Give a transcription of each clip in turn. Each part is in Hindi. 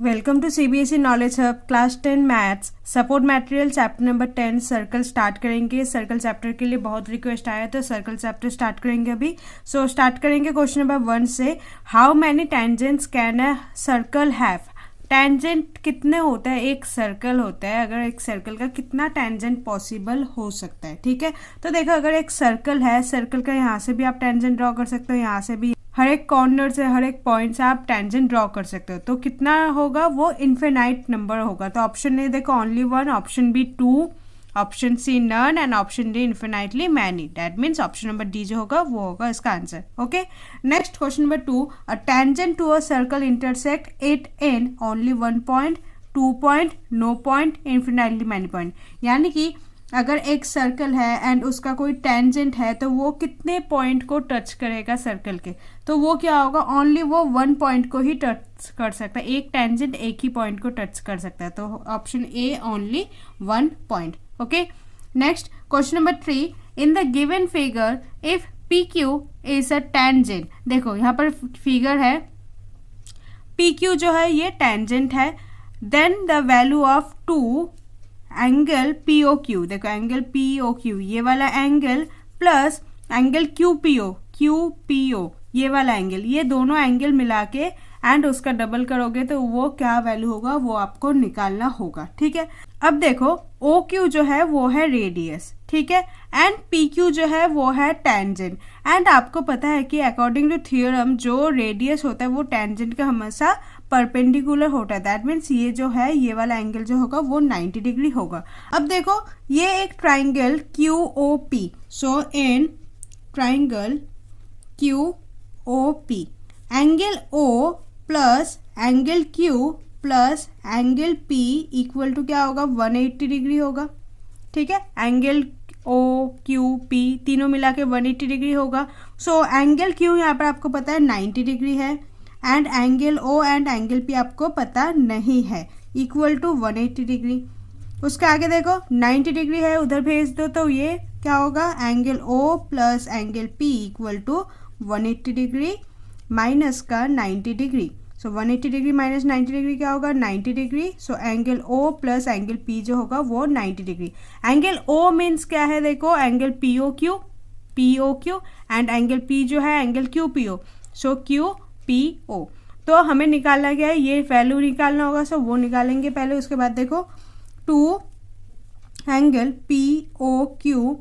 Welcome to CBSE knowledge hub class 10 maths support material chapter number 10 circle start करेंगे। सर्कल चैप्टर के लिए बहुत रिक्वेस्ट आया तो सर्कल चैप्टर स्टार्ट करेंगे अभी। सो स्टार्ट करेंगे क्वेश्चन नंबर 1 से। How many tangents can a circle have? Tangent कितने होता है? एक सर्कल होता है, अगर एक सर्कल का कितना टेंजेंट पॉसिबल हो सकता है। ठीक है, तो देखो अगर एक सर्कल है, सर्कल का यहाँ से भी आप टेंजेंट ड्रॉ कर सकते हो, यहाँ से भी, हर एक कॉर्नर से हर एक पॉइंट से आप टेंजेंट ड्रॉ कर सकते हो। तो कितना होगा? वो इनफिनाइट नंबर होगा। तो ऑप्शन ए देखो only 1, option B 2, option C none and option D infinitely many. That means option number D जो होगा वो होगा इसका answer. Okay, next question number 2। A tangent to a circle intersect at in only 1 point, 2 point, no point, infinitely many point. यानी कि अगर एक सर्कल है एंड उसका कोई टेंजेंट है तो वो कितने पॉइंट को टच करेगा सर्कल के? तो वो क्या होगा? ओनली वो 1 पॉइंट को ही टच कर सकता है। एक टेंजेंट एक ही पॉइंट को टच कर सकता है। तो option A only 1 point. Okay, next question number 3। In the given figure if P Q is a tangent. देखो यहाँ पर फिगर है, पी क्यू जो है ये टेंजेंट है, then the value of 2 angle P O Q. देखो एंगल पी ओ क्यू ये वाला angle plus angle Q P O ये वाला एंगल, ये दोनों एंगल मिला के एंड उसका डबल करोगे तो वो क्या वैल्यू होगा वो आपको निकालना होगा। ठीक है, अब देखो ओ क्यू जो है वो है रेडियस, ठीक है, एंड पी क्यू जो है वो है टेंजेंट। एंड आपको पता है कि अकॉर्डिंग टू थ्योरम जो रेडियस होता है वो टेंजेंट का हमेशा परपेंडिकुलर होता है। दैट मीन्स ये जो है ये वाला एंगल जो होगा वो 90 डिग्री होगा। अब देखो ये एक triangle Q O P. So in triangle Q O P, angle O plus angle Q plus angle P equal to क्या होगा? 180 डिग्री होगा। ठीक है, एंगल ओ क्यू पी तीनों मिला के 180 डिग्री होगा। सो एंगल क्यू यहाँ पर आपको पता है 90 डिग्री है and angle O and angle P आपको पता नहीं है, इक्वल टू 180 डिग्री। उसके आगे देखो 90 डिग्री है, उधर भेज दो तो ये क्या होगा? Angle O plus angle P equal to 180 degree minus का 90 degree. So 180 degree minus 90 degree क्या होगा? 90 degree. So angle O plus angle P जो होगा वो 90 डिग्री। एंगल ओ मीन्स क्या है? देखो angle P O Q and angle P जो है angle Q P O. So Q P O, तो हमें निकालना क्या है? ये वैल्यू निकालना होगा। सो वो निकालेंगे पहले, उसके बाद देखो 2 angle P O Q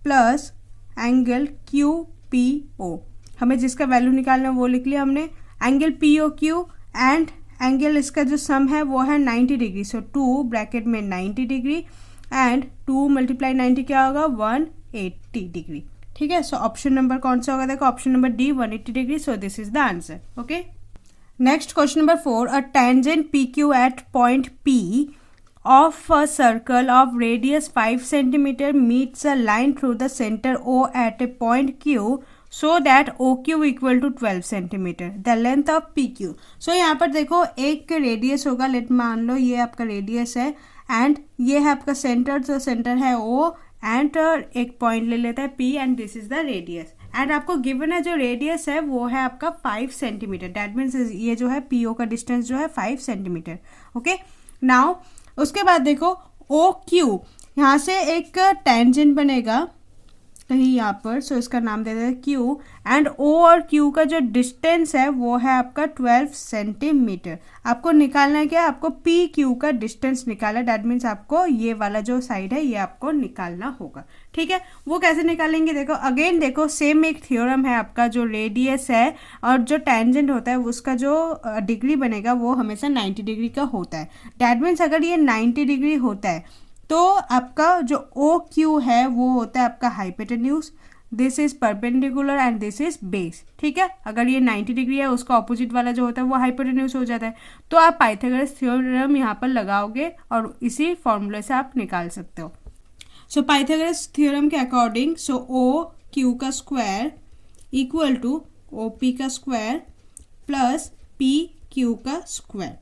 plus angle Q P O, हमें जिसका वैल्यू निकालना है वो लिख लिया हमने। Angle P O Q and angle इसका जो सम है वो है 90 डिग्री। सो 2 ब्रैकेट में 90 डिग्री एंड 2 मल्टीप्लाई 90 क्या होगा? 180 डिग्री। ठीक है, सो ऑप्शन नंबर कौन सा होगा? देखो option number D 180 degree. So this is the answer. Okay, next question number 4। A tangent P Q at point P of a circle of radius 5 centimeter meets a line through the center O at a point Q so that OQ equal to 12 centimeter. The length of PQ. So यहाँ पर देखो एक रेडियस होगा, लेट मान लो ये आपका रेडियस है एंड ये है आपका सेंटर, जो सेंटर है O एंड एक पॉइंट ले लेता है P and this is the radius. And आपको गिवन है जो रेडियस है वो है आपका 5 सेंटीमीटर। दैट मीन्स ये जो है PO का डिस्टेंस जो है 5 सेंटीमीटर। ओके, नाउ उसके बाद देखो ओ क्यू, यहाँ से एक टेंजेंट बनेगा कहीं यहाँ पर। सो इसका नाम दे देते हैं क्यू एंड ओ और क्यू का जो डिस्टेंस है वो है आपका 12 सेंटीमीटर। आपको निकालना है क्या? आपको पी क्यू का डिस्टेंस निकालना। दैट मीन्स आपको ये वाला जो साइड है ये आपको निकालना होगा। ठीक है, वो कैसे निकालेंगे? देखो अगेन देखो सेम एक थ्योरम है आपका, जो रेडियस है और जो टेंजेंट होता है उसका जो डिग्री बनेगा वो हमेशा 90 डिग्री का होता है। दैट मीन्स अगर ये 90 डिग्री होता है तो आपका जो ओ क्यू है वो होता है आपका hypotenuse, this is perpendicular and this is base. ठीक है, अगर ये 90 डिग्री है उसका ऑपोजिट वाला जो होता है वो हाइपोटेन्यूज हो जाता है। तो आप पाइथागोरस थ्योरम यहाँ पर लगाओगे और इसी फॉर्मूले से आप निकाल सकते हो। सो पाइथागोरस थ्योरम के अकॉर्डिंग सो ओ क्यू का square equal to O P का स्क्वायर प्लस पी क्यू का स्क्वायर।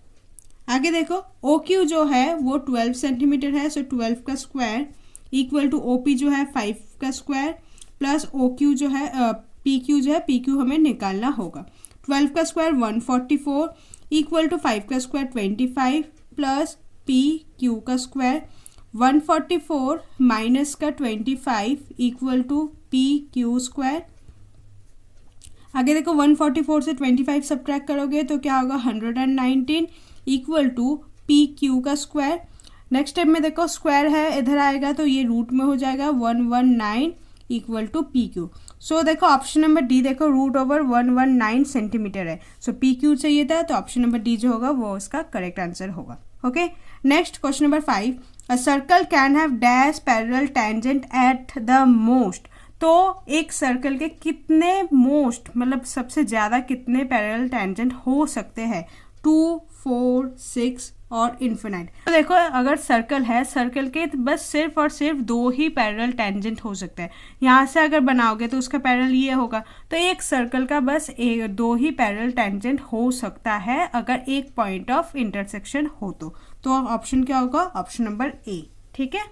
आगे देखो ओ क्यू जो है वो 12 सेंटीमीटर है। सो 12 का square equal to O P जो है 5 का स्क्वायर प्लस ओ क्यू जो है पी क्यू जो है पी क्यू हमें निकालना होगा। 12 का स्क्वायर 144 इक्वल टू 5 का स्क्वायर 25 प्लस पी क्यू का स्क्वायर 144 माइनस का 25 equal to P Q square. आगे देखो 144 से 25 सब्ट्रैक्ट करोगे तो क्या होगा 119 इक्वल टू पी क्यू का स्क्वायर। नेक्स्ट स्टेप में देखो स्क्वायर है इधर आएगा तो ये रूट में हो जाएगा 119 equal to P Q. So देखो ऑप्शन नंबर डी देखो रूट ओवर 119 सेंटीमीटर है। सो पी क्यू चाहिए था तो ऑप्शन नंबर डी जो होगा वो इसका करेक्ट आंसर होगा। Okay next question number 5, a circle can have dash parallel tangent at the most. तो एक सर्कल के कितने मोस्ट मतलब सबसे ज़्यादा कितने पैरेलल टेंजेंट हो सकते हैं, 2, 4, 6 और इन्फिनाइट। तो देखो अगर सर्कल है, सर्कल के बस सिर्फ और सिर्फ 2 ही पैरेलल टेंजेंट हो सकते हैं। यहाँ से अगर बनाओगे तो उसका पैरेलल ये होगा, तो एक सर्कल का बस 2 ही पैरेलल टेंजेंट हो सकता है अगर एक पॉइंट ऑफ इंटरसेक्शन हो तो ऑप्शन क्या होगा, ऑप्शन नंबर ए। ठीक है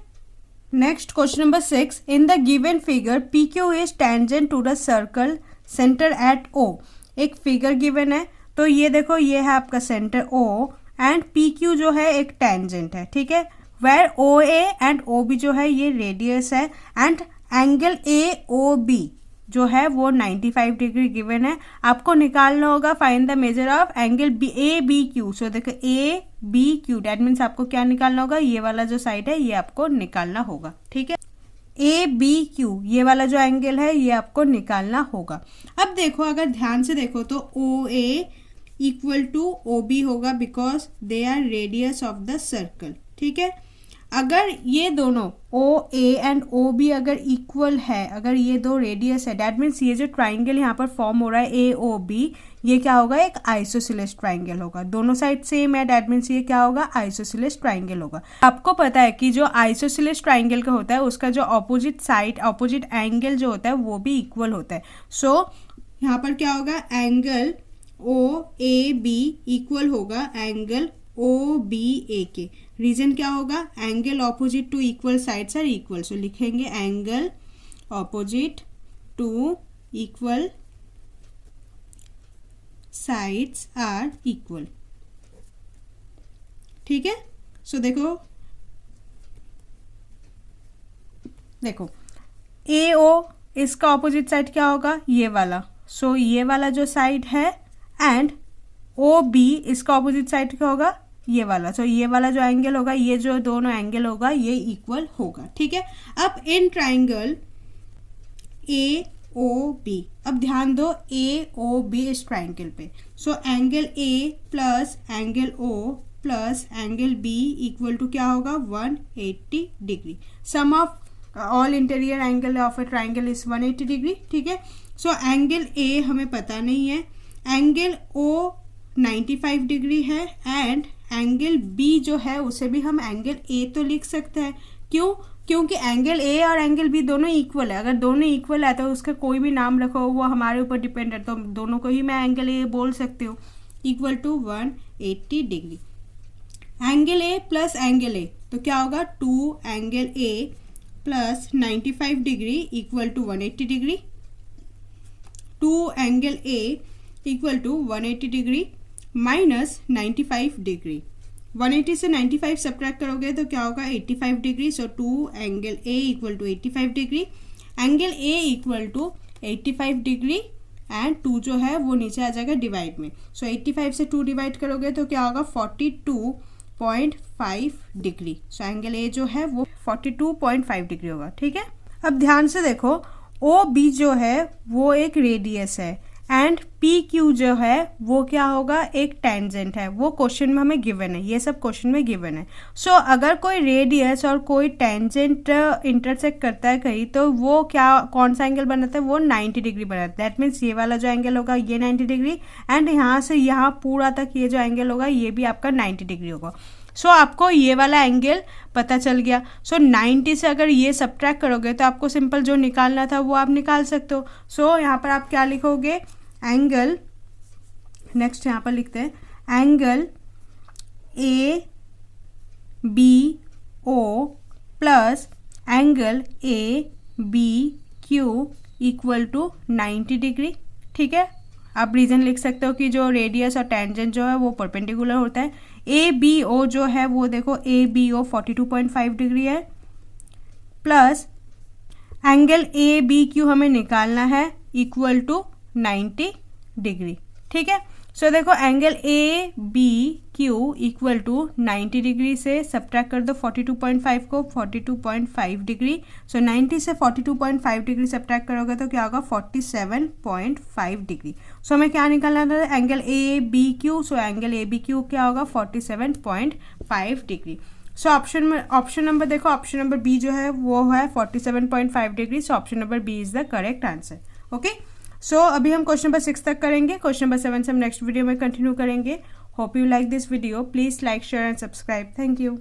next question number 6, in the given figure P Q is tangent to the circle centre at O. एक फिगर गिवन है तो ये देखो ये है आपका centre O and P Q जो है एक टेंजेंट है। ठीक है where O A and O B जो है ये रेडियस है and angle A O B जो है वो 95 डिग्री गिवन है। आपको निकालना होगा find the measure of angle B A B Q. So देखो A B Q that means आपको क्या निकालना होगा, ये वाला जो साइड है ये आपको निकालना होगा। ठीक है ए बी क्यू ये वाला जो एंगल है ये आपको निकालना होगा। अब देखो अगर ध्यान से देखो तो O A equal to O B होगा because they are radius of the circle. ठीक है अगर ये दोनों O A and O B अगर इक्वल है, अगर ये दो रेडियस है दैट मीन्स ये जो ट्राइंगल यहाँ पर फॉर्म हो रहा है ए ओ बी ये क्या होगा, एक आइसोसेलेस ट्राइंगल होगा। दोनों साइड सेम है दैट मीन्स ये क्या होगा, आइसोसेलेस ट्राइंगल होगा। आपको पता है कि जो आइसोसेलेस ट्राइंगल का होता है उसका जो ऑपोजिट साइड ऑपोजिट एंगल जो होता है वो भी इक्वल होता है। सो यहाँ पर क्या होगा, angle O A B equal होगा एंगल ओ बी ए के। रीजन क्या होगा, angle opposite to equal sides are equal. So लिखेंगे angle opposite to equal sides are equal. ठीक है सो देखो ए ओ इसका ऑपोजिट साइड क्या होगा, ये वाला। सो ये वाला जो साइड है एंड ओ बी इसका ऑपोजिट साइड क्या होगा, ये वाला। सो ये वाला जो एंगल होगा, ये जो दोनों एंगल होगा ये इक्वल होगा। ठीक है अब in triangle A O B, अब ध्यान दो ए ओ बी इस ट्राइंगल पे। So angle A plus angle O plus angle B equal to क्या होगा, 180 degree. Sum of all interior angle of a triangle is 180 degree. ठीक है सो एंगल ए हमें पता नहीं है, एंगल ओ 95 डिग्री है एंड एंगल बी जो है उसे भी हम एंगल ए तो लिख सकते हैं। क्यों, क्योंकि एंगल ए और एंगल बी दोनों इक्वल है। अगर दोनों इक्वल है तो उसका कोई भी नाम रखो वो हमारे ऊपर डिपेंड है, तो दोनों को ही मैं एंगल ए बोल सकती हूँ। Equal to 180 degree. Angle A plus angle A तो क्या होगा, 2 angle A plus 95 degree equal to 180 degree. 2 angle A equal to 180 degree minus 95 degree. 180 से 95 सब्ट्रैक्ट करोगे तो क्या होगा, 85 degree. So 2 angle A equal to 85 degree. Angle A equal to 85 degree and 2 जो है वो नीचे आ जाएगा डिवाइड में। सो 85 से 2 डिवाइड करोगे तो क्या होगा, 42.5 डिग्री। सो एंगल ए जो है वो 42.5 डिग्री होगा। ठीक है अब ध्यान से देखो ओ बी जो है वो एक रेडियस है एंड पी क्यू जो है वो क्या होगा, एक टेंजेंट है। वो क्वेश्चन में हमें गिवन है, ये सब क्वेश्चन में गिवन है। सो अगर कोई रेडियस और कोई टेंजेंट इंटरसेक्ट करता है कहीं तो वो क्या कौन सा एंगल बनाता है, वो 90 डिग्री बनाता है। दैट मीन्स ये वाला जो एंगल होगा ये 90 डिग्री एंड यहाँ से यहाँ पूरा तक ये जो एंगल होगा ये भी आपका 90 डिग्री होगा। सो आपको ये वाला एंगल पता चल गया। सो 90 से अगर ये सब्ट्रैक्ट करोगे तो आपको सिंपल जो निकालना था वो आप निकाल सकते हो। सो यहाँ पर आप क्या लिखोगे, एंगल, नेक्स्ट यहाँ पर लिखते हैं angle A B O plus angle A B Q equal to 90 degree. ठीक है आप रीज़न लिख सकते हो कि जो रेडियस और टेंजेंट जो है वो परपेंडिकुलर होता है। ABO जो है वो देखो ABO 42.5 डिग्री है, प्लस एंगल ABQ हमें निकालना है इक्वल टू 90 डिग्री। ठीक है, सो देखो angle ABQ equal to 90 degree से सब्ट्रैक्ट कर दो 42.5 को, 42.5 डिग्री। सो 90 से 42.5 डिग्री सब्ट्रैक्ट करोगे तो क्या होगा 47.5 डिग्री। सो हमें क्या निकालना था angle ABQ। So angle ABQ क्या होगा 47.5 डिग्री। सो ऑप्शन नंबर देखो, ऑप्शन नंबर बी जो है वो है 47.5 degree. So option number B is the correct answer. Okay, so अभी हम क्वेश्चन नंबर 6 तक करेंगे, क्वेश्चन नंबर 7 से हम नेक्स्ट वीडियो में कंटिन्यू करेंगे। Hope you like this video, please like share and subscribe. Thank you.